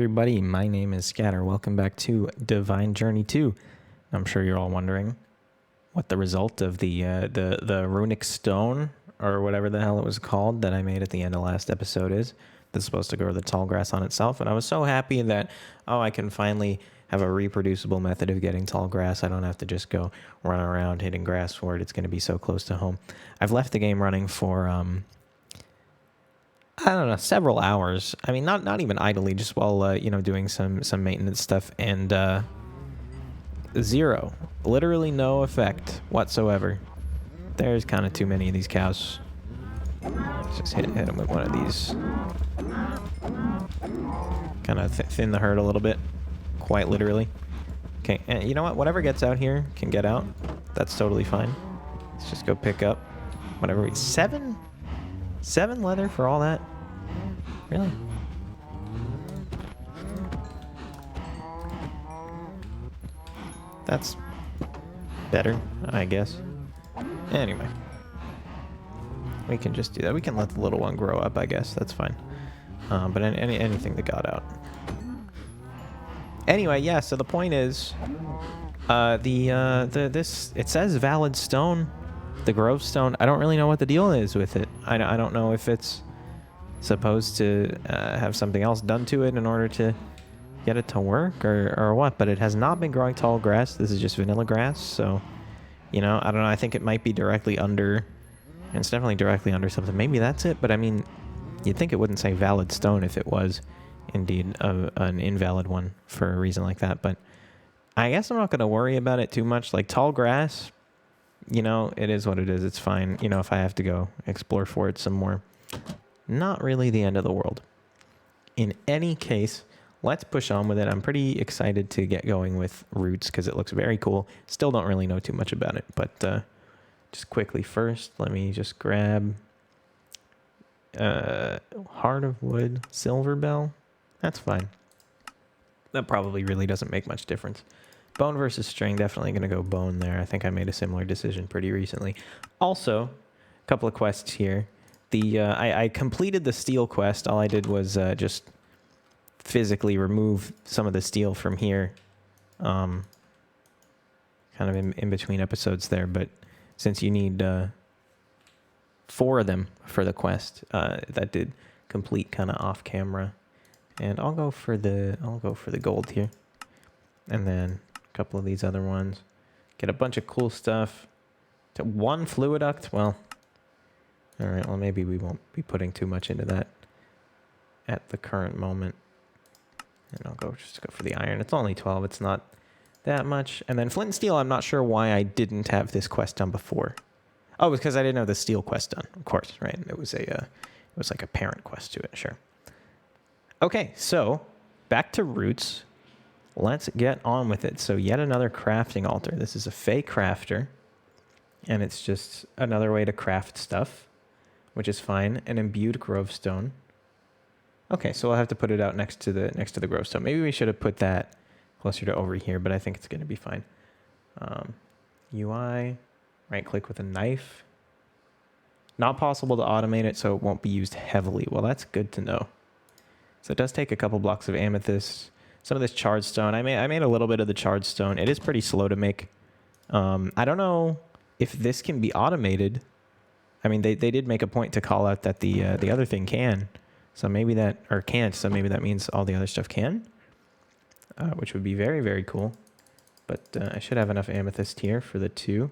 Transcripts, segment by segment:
everybody, my name is Scatter. Welcome back to Divine Journey 2. I'm sure you're all wondering what the result of the runic stone, or whatever the hell it was called, that I made at the end of last episode is. That's supposed to grow the tall grass on itself, and I was so happy that, I can finally have a reproducible method of getting tall grass. I don't have to just go run around hitting grass for it. It's going to be so close to home. I've left the game running for, I don't know, several hours. I mean, not even idly, just while, doing some maintenance stuff, and zero. Literally no effect whatsoever. There's kind of too many of these cows. Let's just hit them with one of these. Kind of thin the herd a little bit, quite literally. Okay, and you know what? Whatever gets out here can get out. That's totally fine. Let's just go pick up whatever we... Seven leather for all that? Really? That's better, I guess. Anyway. We can just do that. We can let the little one grow up, I guess. That's fine. But anything that got out. Anyway, yeah, so the point is... it says valid stone. The grove stone. I don't really know what the deal is with it. I don't know if it's supposed to have something else done to it in order to get it to work or what, but it has not been growing tall grass. This is just vanilla grass, so I don't know. I think it might be directly under, and it's definitely directly under something. Maybe that's it, but I mean, you'd think it wouldn't say valid stone if it was indeed an invalid one for a reason like that, but I guess I'm not going to worry about it too much. Like tall grass, it is what it is. It's fine. If I have to go explore for it some more, not really the end of the world. In any case, let's push on with it. I'm pretty excited to get going with roots because it looks very cool. Still don't really know too much about it, but just quickly first, let me just grab Heart of Wood, Silver Bell. That's fine. That probably really doesn't make much difference. Bone versus string, definitely going to go bone there. I think I made a similar decision pretty recently. Also, a couple of quests here. I completed the steel quest. All I did was just physically remove some of the steel from here. Kind of in between episodes there, but since you need 4 of them for the quest, that did complete kind of off camera. And I'll go for the gold here. And then a couple of these other ones. Get a bunch of cool stuff. To 1 fluiduct, well, all right, well, maybe we won't be putting too much into that at the current moment. And I'll just go for the iron. It's only 12. It's not that much. And then flint and steel, I'm not sure why I didn't have this quest done before. Oh, because I didn't have the steel quest done, of course, right? It was like a parent quest to it, sure. Okay, so back to roots. Let's get on with it. So yet another crafting altar. This is a fake crafter, and it's just another way to craft stuff, which is fine. An imbued grove stone. Okay, so we'll have to put it out next to the grove stone. Maybe we should have put that closer to over here, but I think it's going to be fine. UI, right click with a knife. Not possible to automate it, so it won't be used heavily. Well, that's good to know. So it does take a couple blocks of amethyst. Some of this charred stone. I made a little bit of the charred stone. It is pretty slow to make. I don't know if this can be automated. I mean, they did make a point to call out that the other thing can. So maybe that, or can't, so maybe that means all the other stuff can. Which would be very, very cool. But I should have enough amethyst here for the 2.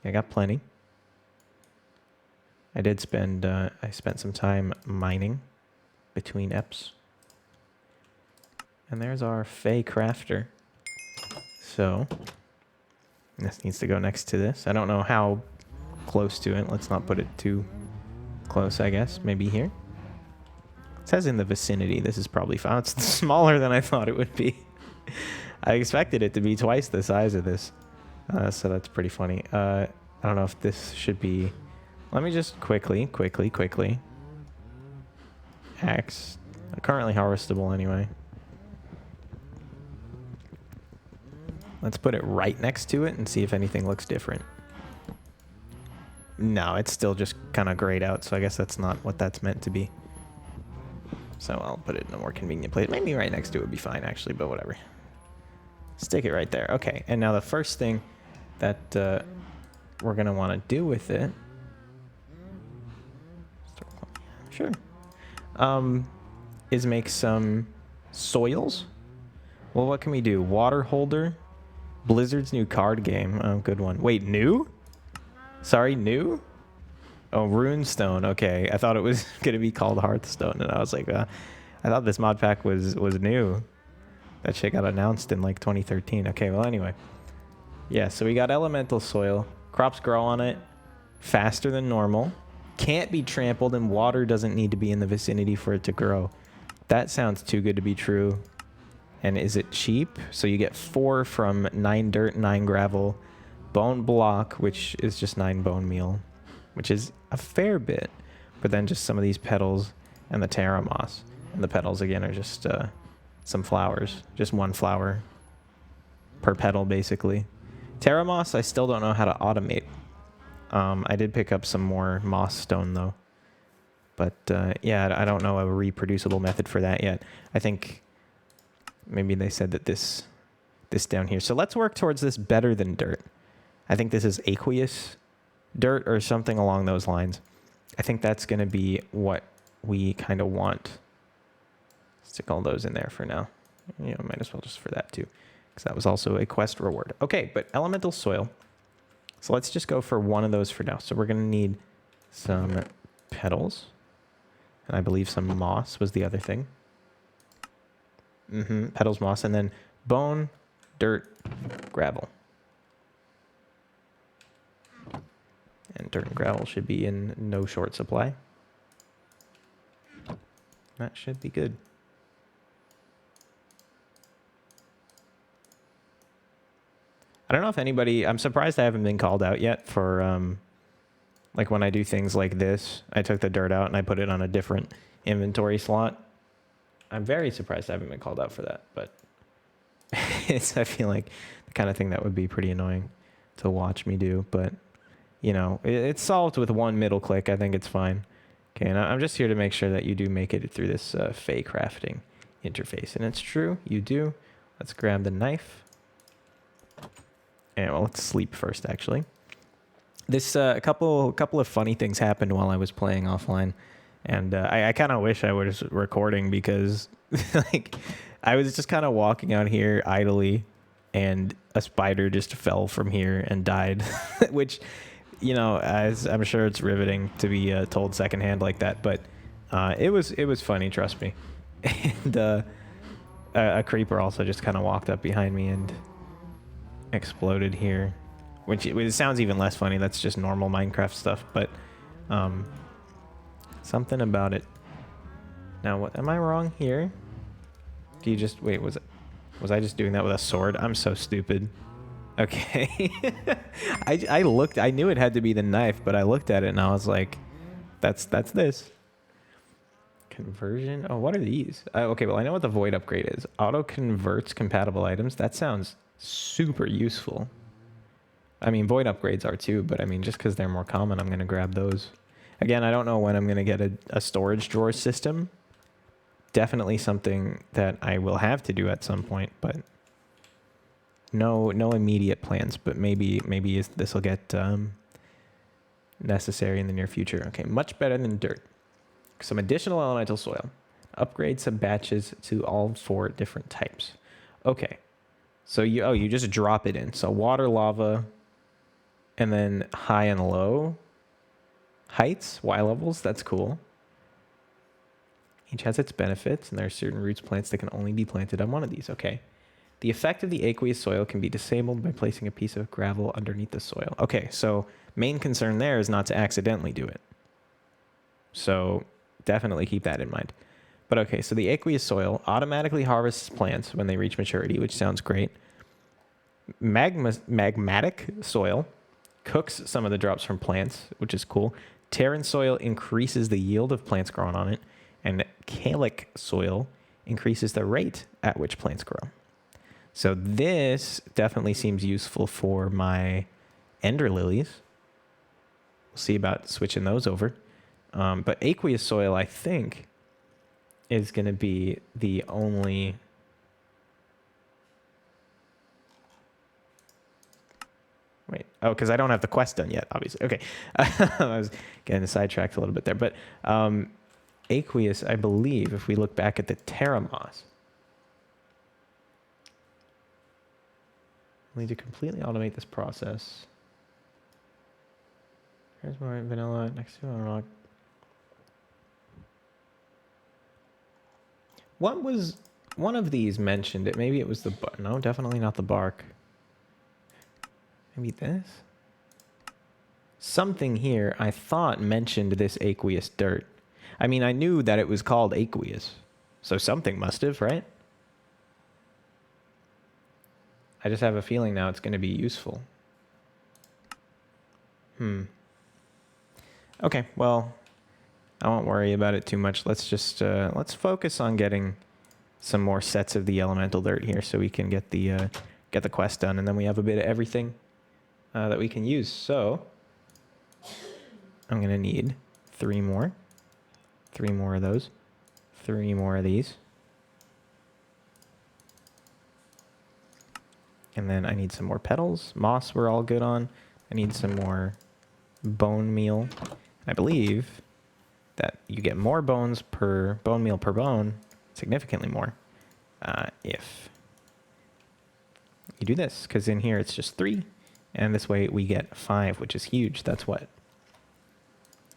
I got plenty. I spent some time mining between eps. And there's our Fey crafter. So this needs to go next to this. I don't know how close to it. Let's not put it too close, I guess. Maybe here. It says in the vicinity. This is probably fine. It's smaller than I thought it would be. I expected it to be twice the size of this. So that's pretty funny. I don't know if this should be... Let me just quickly. Axe. Currently harvestable anyway. Let's put it right next to it and see if anything looks different. No, it's still just kind of grayed out, so I guess that's not what that's meant to be. So I'll put it in a more convenient place. Maybe right next to it would be fine, actually, but whatever. Stick it right there. Okay, and now the first thing that we're going to want to do with it... Sure. Is make some soils. Well, what can we do? Water holder. Blizzard's new card game. Oh, good one. Wait, new? Sorry, new? Oh, Runestone. Okay, I thought it was going to be called Hearthstone, and I was like, I thought this mod pack was new. That shit got announced in like 2013. Okay, well, anyway. Yeah, so we got elemental soil. Crops grow on it faster than normal. Can't be trampled, and water doesn't need to be in the vicinity for it to grow. That sounds too good to be true. And is it cheap? So you get 4 from 9 dirt, 9 gravel. Bone block, which is just 9 bone meal, which is a fair bit. But then just some of these petals and the Terra moss. And the petals, again, are just some flowers. Just 1 flower per petal, basically. Terra moss, I still don't know how to automate. I did pick up some more moss stone, though. But, yeah, I don't know a reproducible method for that yet. I think maybe they said that this down here. So let's work towards this better than dirt. I think this is aqueous dirt or something along those lines. I think that's going to be what we kind of want. Stick all those in there for now. You know, might as well just for that too, because that was also a quest reward. Okay, but elemental soil. So let's just go for one of those for now. So we're going to need some petals. And I believe some moss was the other thing. Petals, moss, and then bone, dirt, gravel. And dirt and gravel should be in no short supply. That should be good. I don't know if anybody... I'm surprised I haven't been called out yet for... like when I do things like this, I took the dirt out and I put it on a different inventory slot. I'm very surprised I haven't been called out for that, but I feel like the kind of thing that would be pretty annoying to watch me do. But, you know, it's solved with 1 middle click. I think it's fine. Okay, and I'm just here to make sure that you do make it through this Fey crafting interface. And it's true, you do. Let's grab the knife. And well, let's sleep first, actually. This a couple of funny things happened while I was playing offline, and I kind of wish I was recording because like I was just kind of walking out here idly, and a spider just fell from here and died, which, you know, as I'm sure it's riveting to be told secondhand like that, but it was funny, trust me. And a creeper also just kind of walked up behind me and exploded here. Which it sounds even less funny. That's just normal Minecraft stuff. But something about it. Now, what am I wrong here? Do you just wait? Was I just doing that with a sword? I'm so stupid. Okay. I looked. I knew it had to be the knife, but I looked at it and I was like, that's this. Conversion. Oh, what are these? Okay, well I know what the void upgrade is. Auto converts compatible items. That sounds super useful. I mean, void upgrades are too, but I mean, just because they're more common, I'm going to grab those. Again, I don't know when I'm going to get a storage drawer system. Definitely something that I will have to do at some point, but no immediate plans. But maybe this will get necessary in the near future. Okay, much better than dirt. Some additional elemental soil. Upgrade some batches to all 4 different types. Okay, so you just drop it in. So water, lava. And then high and low heights, Y levels, that's cool. Each has its benefits, and there are certain roots plants that can only be planted on one of these. Okay. The effect of the aqueous soil can be disabled by placing a piece of gravel underneath the soil. Okay, so main concern there is not to accidentally do it. So definitely keep that in mind. But okay, so the aqueous soil automatically harvests plants when they reach maturity, which sounds great. Magmatic soil cooks some of the drops from plants, which is cool. Terran soil increases the yield of plants grown on it, and Kalic soil increases the rate at which plants grow. So this definitely seems useful for my ender lilies. We'll see about switching those over. But aqueous soil, I think, is going to be the only... Wait, oh, because I don't have the quest done yet, obviously. Okay, I was getting sidetracked a little bit there. But aqueous, I believe, if we look back at the Terramos, we need to completely automate this process. Here's more vanilla next to rock. What was one of these mentioned? It maybe it was the no, definitely not the bark. Maybe this. Something here I thought mentioned this aqueous dirt. I mean, I knew that it was called aqueous, so something must have, right? I just have a feeling now it's going to be useful. Okay, well, I won't worry about it too much. Let's just let's focus on getting some more sets of the elemental dirt here, so we can get the quest done, and then we have a bit of everything that we can use. So I'm gonna need 3 more of those, 3 more of these, and then I need some more petals. Moss we're all good on. I need some more bone meal. I believe that you get more bones per bone meal per bone, significantly more, if you do this, because in here it's just 3, and this way we get 5, which is huge. That's what,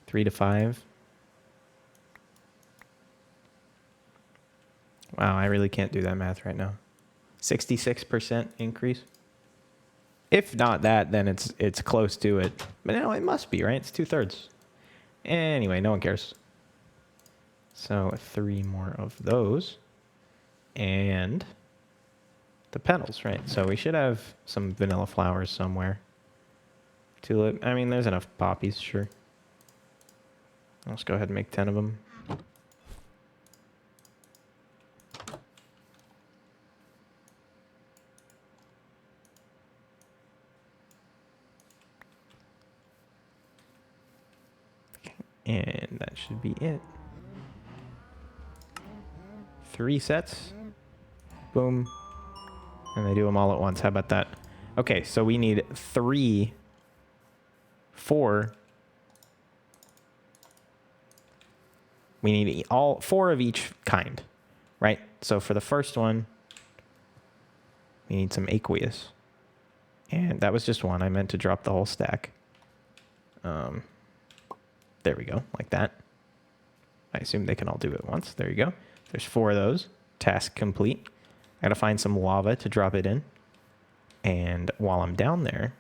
3 to 5. Wow, I really can't do that math right now. 66% increase. If not that, then it's close to it. But no, it must be, right? It's 2/3. Anyway, no one cares. So 3 more of those. And the petals, right? So we should have some vanilla flowers somewhere. Tulip. I mean, there's enough poppies, sure. Let's go ahead and make 10 of them. And that should be it. 3 sets. Boom. And they do them all at once. How about that? Okay, so we need 4. We need all 4 of each kind, right? So for the first one, we need some aqueous. And that was just 1. I meant to drop the whole stack. There we go, like that. I assume they can all do it at once. There you go. There's 4 of those. Task complete. I gotta find some lava to drop it in. And while I'm down there,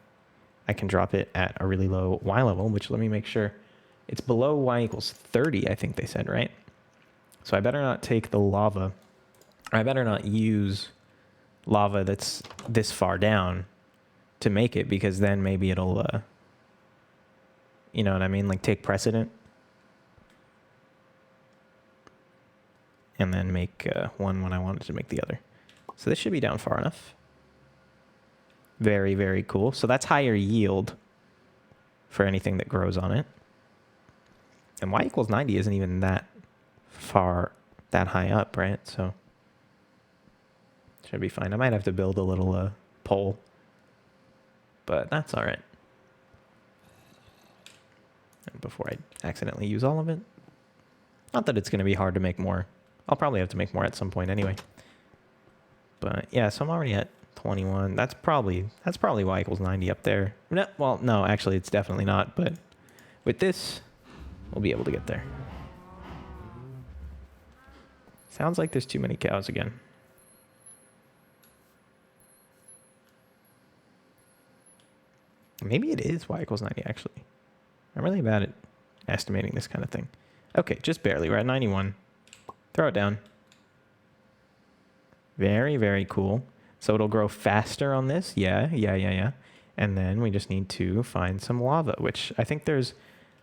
I can drop it at a really low Y level, which let me make sure. It's below Y equals 30, I think they said, right? So I better not take the lava. I better not use lava that's this far down to make it, because then maybe it'll, you know what I mean? Like take precedent. And then make one when I wanted to make the other. So this should be down far enough. Very, very cool. So that's higher yield for anything that grows on it. And Y equals 90 isn't even that far, that high up, right? So should be fine. I might have to build a little pole, but that's all right. And before I accidentally use all of it. Not that it's going to be hard to make more. I'll probably have to make more at some point anyway. But yeah, so I'm already at 21. That's probably Y equals 90 up there. No, well, no, actually it's definitely not, but with this, we'll be able to get there. Sounds like there's too many cows again. Maybe it is Y equals 90, actually. I'm really bad at estimating this kind of thing. Okay, just barely. We're at 91. Throw it down. Very, very cool. So it'll grow faster on this. Yeah. And then we just need to find some lava, which I think there's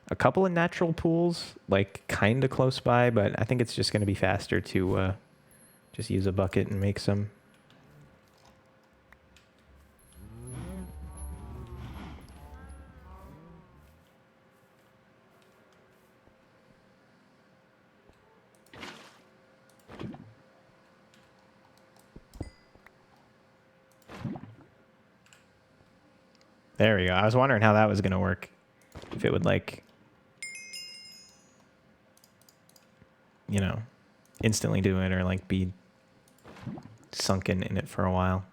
a couple of natural pools, like kind of close by, but I think it's just going to be faster to just use a bucket and make some. There we go. I was wondering how that was going to work. If it would, like, you know, instantly do it or, like, be sunken in it for a while.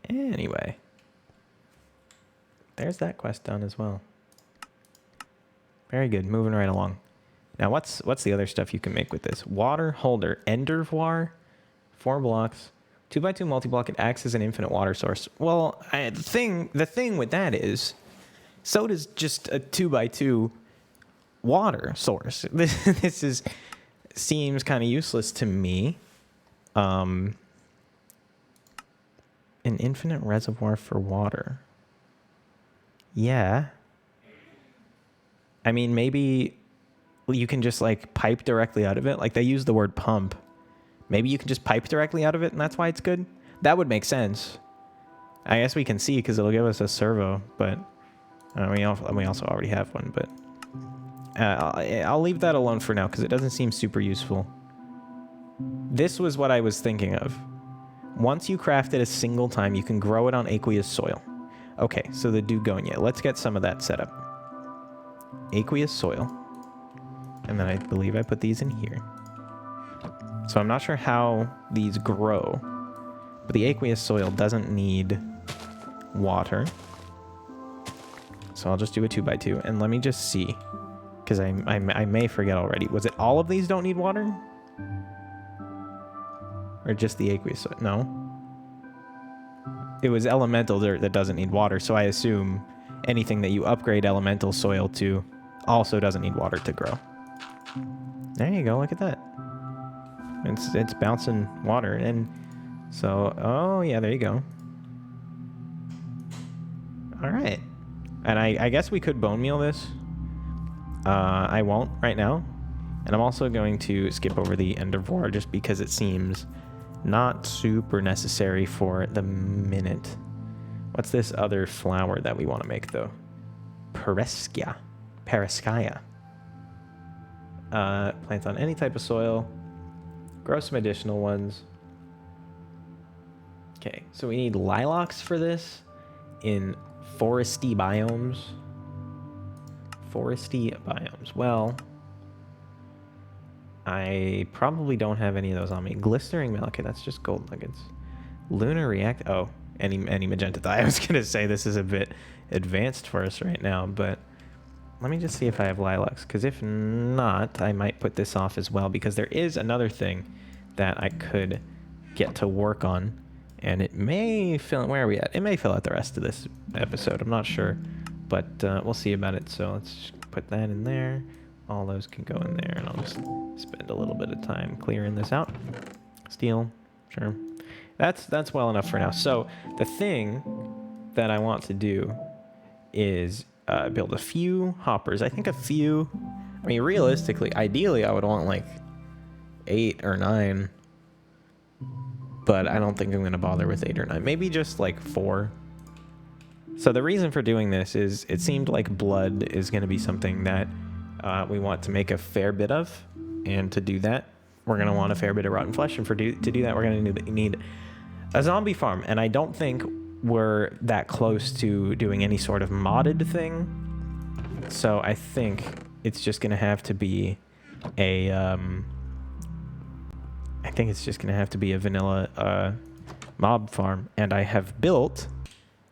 Anyway. There's that quest done as well. Very good. Moving right along. Now, what's the other stuff you can make with this? Water holder. Endervoir. 4 blocks. 2x2 multi-block. It acts as an infinite water source. Well, the thing with that is, so does just a 2x2 water source. This seems kind of useless to me. An infinite reservoir for water. Yeah. I mean, maybe you can just like pipe directly out of it. Like they use the word pump. Maybe you can just pipe directly out of it and that's why it's good. That would make sense. I guess we can see because it'll give us a servo, but we also already have one, but I'll leave that alone for now because it doesn't seem super useful. This was what I was thinking of. Once you craft it a single time, you can grow it on aqueous soil. Okay, so the Dugonia. Let's get some of that set up. Aqueous soil. And then I believe I put these in here. So I'm not sure how these grow, but the aqueous soil doesn't need water. So I'll just do a 2x2 and let me just see, because I may forget already. Was it all of these don't need water? Or just the aqueous soil? No. It was elemental dirt that doesn't need water, so I assume anything that you upgrade elemental soil to also doesn't need water to grow. There you go, look at that. It's bouncing water, and so, oh yeah, there you go. All right. And I guess we could bone meal this. I won't right now. And I'm also going to skip over the Endervoir just because it seems not super necessary for the minute. What's this other flower that we want to make, though? Pereskia. Plant on any type of soil. Grow some additional ones. Okay, so we need lilacs for this in foresty biomes. Well, I probably don't have any of those on me. Glistering malachite, that's just gold nuggets. Lunar react. Oh, any magenta dye. I was gonna say this is a bit advanced for us right now, but let me just see if I have lilacs, because if not, I might put this off as well, because there is another thing that I could get to work on, and it may fill. Where are we at? It may fill out the rest of this episode. I'm not sure, but we'll see about it. So let's put that in there. All those can go in there, and I'll just spend a little bit of time clearing this out. Steel, sure. That's well enough for now. So the thing that I want to do is build a few hoppers. I think a few. I mean, realistically, ideally, I would want like 8 or 9, but I don't think I'm going to bother with 8 or 9. Maybe just like 4. So the reason for doing this is it seemed like blood is going to be something that we want to make a fair bit of, and to do that, we're going to want a fair bit of rotten flesh, and to do that, we're going to need a zombie farm, and I don't think we're that close to doing any sort of modded thing, so I think it's just going to have to be a vanilla mob farm, and I have built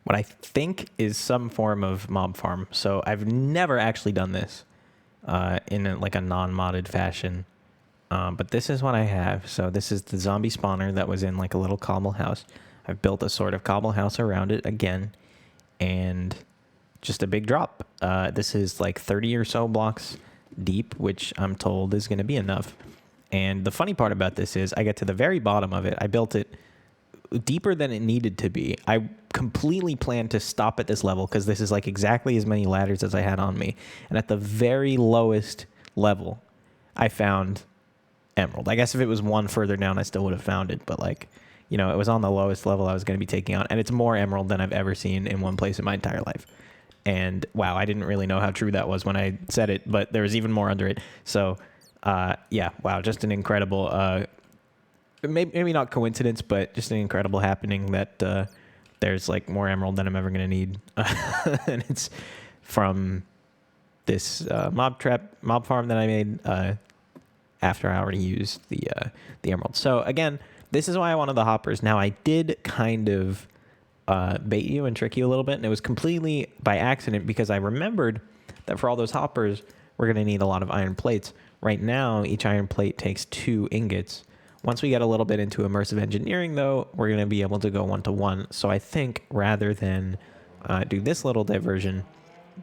what I think is some form of mob farm. So I've never actually done this in a non-modded fashion, but this is what I have. So this is the zombie spawner that was in like a little cobble house. I've built a sort of cobble house around it again, and just a big drop. This is like 30 or so blocks deep, which I'm told is going to be enough. And the funny part about this is I get to the very bottom of it. I built it deeper than it needed to be. I completely planned to stop at this level because this is like exactly as many ladders as I had on me. And at the very lowest level, I found emerald. I guess if it was one further down, I still would have found it. But like, you know, it was on the lowest level I was going to be taking on. And it's more emerald than I've ever seen in one place in my entire life. And wow, I didn't really know how true that was when I said it, but there was even more under it. So yeah, wow, just an incredible, maybe not coincidence, but just an incredible happening that there's like more emerald than I'm ever going to need. And it's from this mob farm that I made after I already used the emerald. So again, this is why I wanted the hoppers. Now I did kind of bait you and trick you a little bit, and it was completely by accident because I remembered that for all those hoppers, we're going to need a lot of iron plates. Right now, each iron plate takes 2 ingots. Once we get a little bit into immersive engineering, though, we're going to be able to go 1-to-1. So I think rather than do this little diversion,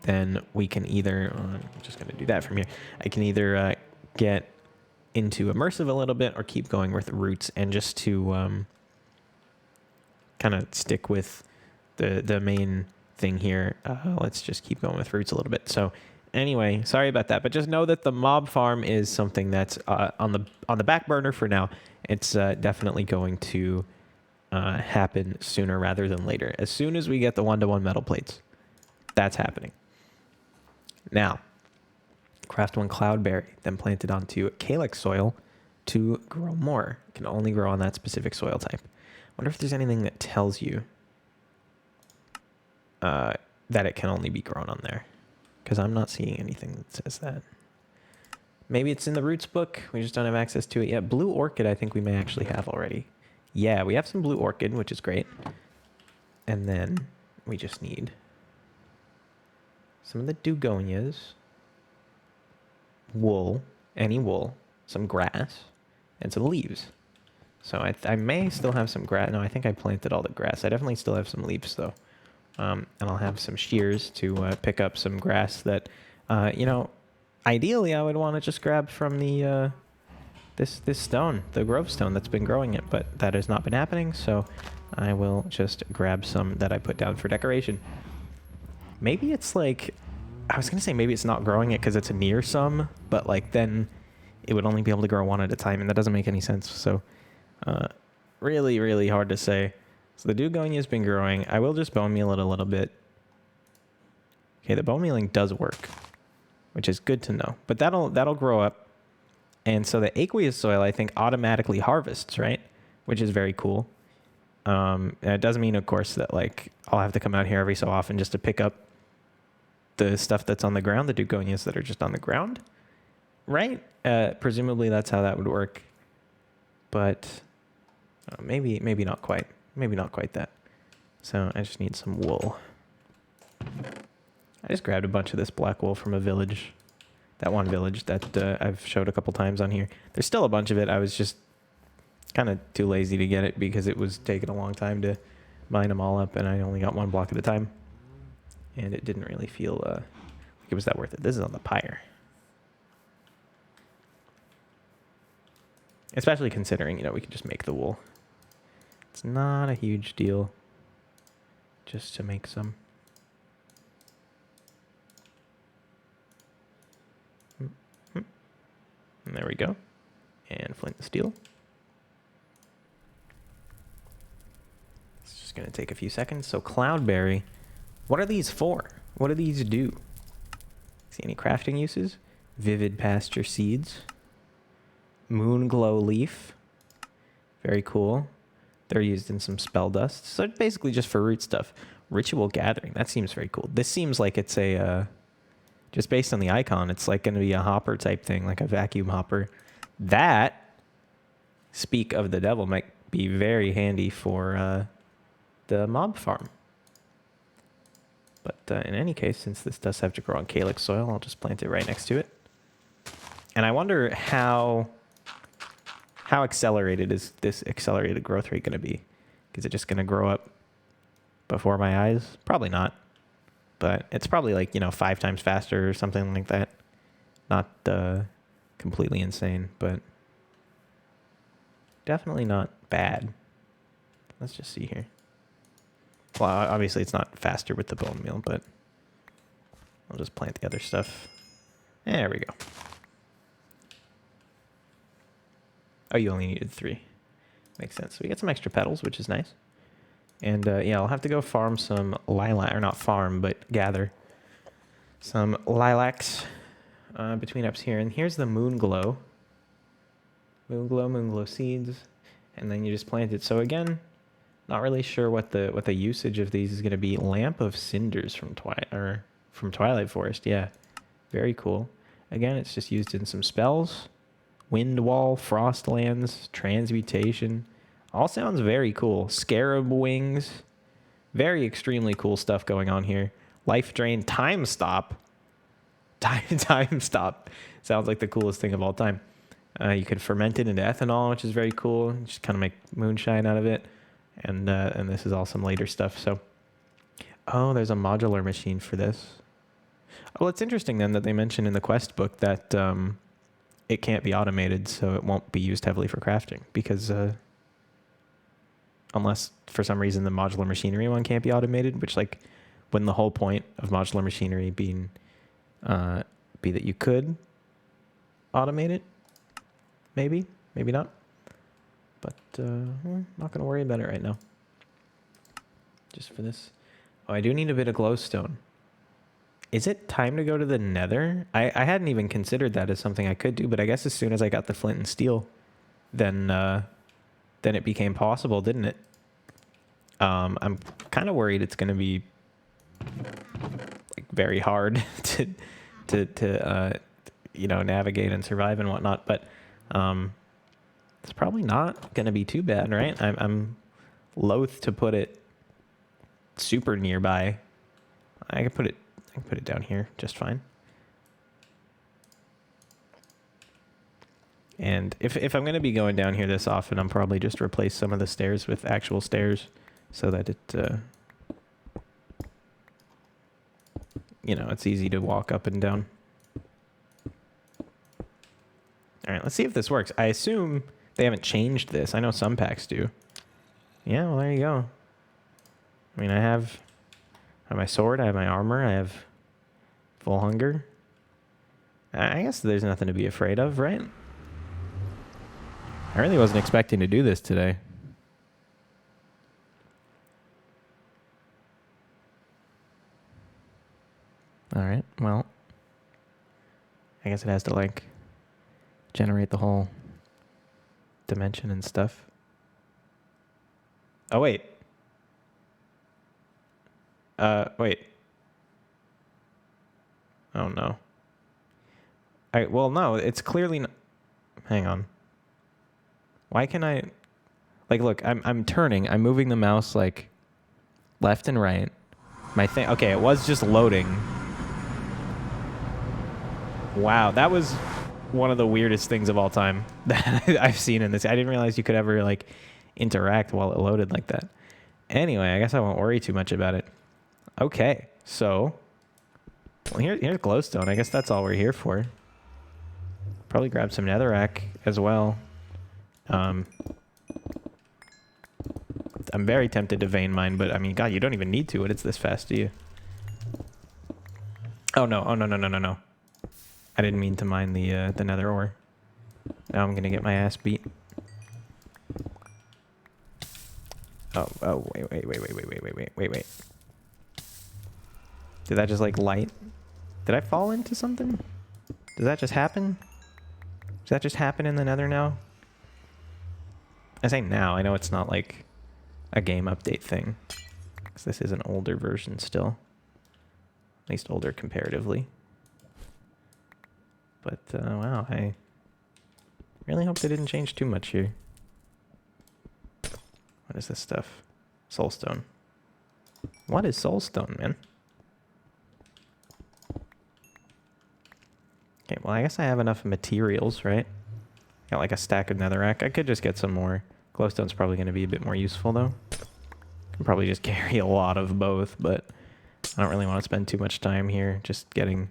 then we can either, I'm just going to do that from here. I can either get into immersive a little bit or keep going with roots, and just to kind of stick with the main thing here, let's just keep going with roots a little bit. So anyway, sorry about that, but just know that the mob farm is something that's on the back burner for now. It's definitely going to happen sooner rather than later. As soon as we get the 1-to-1 metal plates, that's happening. Now, craft 1 cloudberry, then plant it onto calyx soil to grow more. It can only grow on that specific soil type. Wonder if there's anything that tells you that it can only be grown on there, because I'm not seeing anything that says that. Maybe it's in the roots book. We just don't have access to it yet. Blue orchid, I think we may actually have already. Yeah, we have some blue orchid, which is great. And then we just need some of the dugonias, wool, any wool, some grass, and some leaves. So I may still have some grass. No, I think I planted all the grass. I definitely still have some leaves, though. And I'll have some shears to pick up some grass that, ideally I would want to just grab from the this stone, the grove stone that's been growing it, but that has not been happening, so I will just grab some that I put down for decoration. Maybe it's like, I was going to say maybe it's not growing it because it's near some, but like then it would only be able to grow 1 at a time, and that doesn't make any sense. So really, really hard to say. So the dugonia has been growing. I will just bone meal it a little bit. Okay, the bone mealing does work, which is good to know. But that'll grow up. And so the aqueous soil, I think, automatically harvests, right? Which is very cool. And it doesn't mean, of course, that like I'll have to come out here every so often just to pick up the stuff that's on the ground, the dugonias that are just on the ground, right? Presumably that's how that would work. But maybe not quite. Maybe not quite that. So I just need some wool. I just grabbed a bunch of this black wool from a village. That one village that I've showed a couple times on here. There's still a bunch of it. I was just kind of too lazy to get it because it was taking a long time to mine them all up, and I only got 1 block at a time. And it didn't really feel like it was that worth it. This is on the pyre. Especially considering, we can just make the wool. It's not a huge deal just to make some. And there we go. And flint and steel. It's just going to take a few seconds. So cloudberry, what are these for? What do these do? See any crafting uses? Vivid pasture seeds. Moon glow leaf. Very cool. They're used in some spell dust. So basically just for root stuff. Ritual gathering. That seems very cool. This seems like it's a, just based on the icon, it's like going to be a hopper type thing, like a vacuum hopper. That, speak of the devil, might be very handy for the mob farm. But in any case, since this does have to grow on calyx soil, I'll just plant it right next to it. And I wonder how accelerated is this accelerated growth rate going to be? Is it just going to grow up before my eyes? Probably not. But it's probably like, 5 times faster or something like that. Not completely insane, but definitely not bad. Let's just see here. Well, obviously it's not faster with the bone meal, but I'll just plant the other stuff. There we go. Oh, you only needed 3. Makes sense. So we get some extra petals, which is nice. And yeah, I'll have to go farm some lilac, or not farm, but gather some lilacs between ups here. And here's the moon glow. Moon glow seeds. And then you just plant it. So again, Not really sure what the usage of these is going to be. Lamp of Cinders from Twilight Forest. Yeah, very cool. Again, it's just used in some spells. Wind Wall, Frostlands, Transmutation. All sounds very cool. Scarab Wings. Very extremely cool stuff going on here. Life Drain, Time Stop. Time Stop. Sounds like the coolest thing of all time. You could ferment it into ethanol, which is very cool. Just kind of make moonshine out of it. And this is all some later stuff. So, oh, there's a modular machine for this. Well, it's interesting then that they mention in the quest book that it can't be automated, so it won't be used heavily for crafting. Because unless for some reason the modular machinery one can't be automated, which like when the whole point of modular machinery being be that you could automate it, maybe not, but I'm not gonna worry about it right now. Just for this. Oh, I do need a bit of glowstone. Is it time to go to the Nether? I hadn't even considered that as something I could do, but I guess as soon as I got the flint and steel, then it became possible, didn't it? I'm kind of worried it's going to be like very hard to navigate and survive and whatnot, but it's probably not going to be too bad, right? I'm loath to put it super nearby. I can put it down here just fine. And if I'm going to be going down here this often, I'm probably just replace some of the stairs with actual stairs so that it, it's easy to walk up and down. All right, let's see if this works. I assume they haven't changed this. I know some packs do. Yeah, well, there you go. I mean, I have my sword, I have my armor, I have full hunger. I guess there's nothing to be afraid of, right? I really wasn't expecting to do this today. All right, well, I guess it has to, like, generate the whole dimension and stuff. Oh, wait. Wait. Oh, no. Well, no, it's clearly not. Hang on. Why can I... Like, look, I'm turning. I'm moving the mouse, like, left and right. My thing... Okay, it was just loading. Wow, that was one of the weirdest things of all time that I've seen in this. I didn't realize you could ever, like, interact while it loaded like that. Anyway, I guess I won't worry too much about it. Okay, so... Well, here's glowstone. I guess that's all we're here for. Probably grab some netherrack as well. I'm very tempted to vein mine, but I mean, God, you don't even need to when it's this fast, do you? Oh no! Oh no! I didn't mean to mine the nether ore. Now I'm gonna get my ass beat. Oh! Wait! Did that just like light? Did I fall into something? Does that just happen? Does that just happen in the nether now? I say now, I know it's not like a game update thing. Because this is an older version still. At least older comparatively. But, wow, I really hope they didn't change too much here. What is this stuff? Soulstone. What is soulstone, man? Okay, well, I guess I have enough materials, right? Got like a stack of netherrack. I could just get some more. Glowstone's probably going to be a bit more useful, though. Can probably just carry a lot of both, but I don't really want to spend too much time here just getting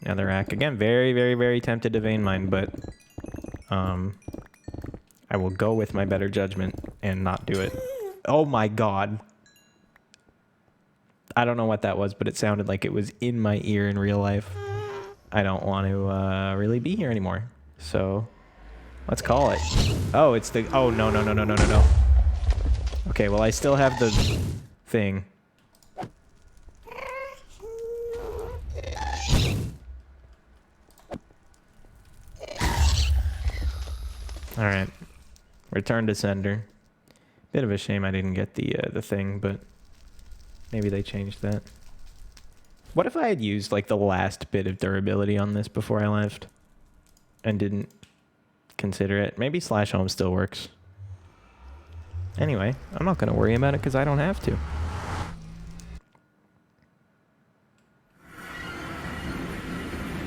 netherrack. Again, very, very, very tempted to vein mine, but I will go with my better judgment and not do it. Oh my God. I don't know what that was, but it sounded like it was in my ear in real life. I don't want to really be here anymore, so let's call it. Oh, it's the... Oh, no. Okay, well, I still have the thing. All right. Return to sender. Bit of a shame I didn't get the thing, but maybe they changed that. What if I had used like the last bit of durability on this before I left and didn't consider it? Maybe slash home still works. Anyway, I'm not going to worry about it because I don't have to.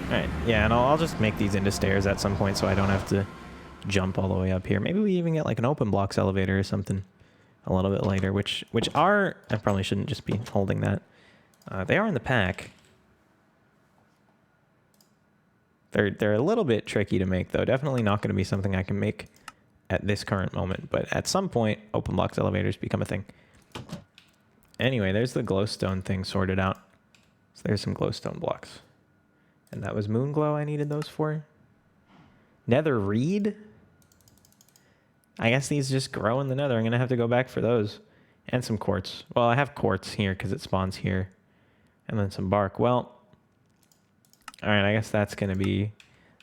Alright, yeah, and I'll just make these into stairs at some point so I don't have to jump all the way up here. Maybe we even get like an open blocks elevator or something a little bit later, which are... I probably shouldn't just be holding that. They are in the pack. They're a little bit tricky to make, though. Definitely not going to be something I can make at this current moment, but at some point, open blocks elevators become a thing. Anyway, there's the glowstone thing sorted out. So there's some glowstone blocks. And that was moon glow I needed those for. Nether reed? I guess these just grow in the nether. I'm going to have to go back for those. And some quartz. Well, I have quartz here because it spawns here. And then some bark. Well, all right, I guess that's going to be...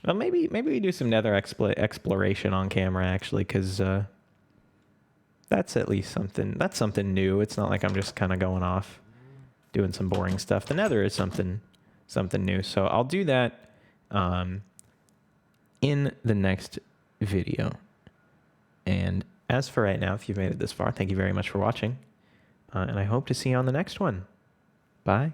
Well, maybe we do some nether exploration on camera, actually, because that's at least something. That's something new. It's not like I'm just kind of going off doing some boring stuff. The nether is something new. So I'll do that in the next video. And as for right now, if you've made it this far, thank you very much for watching. And I hope to see you on the next one. Bye.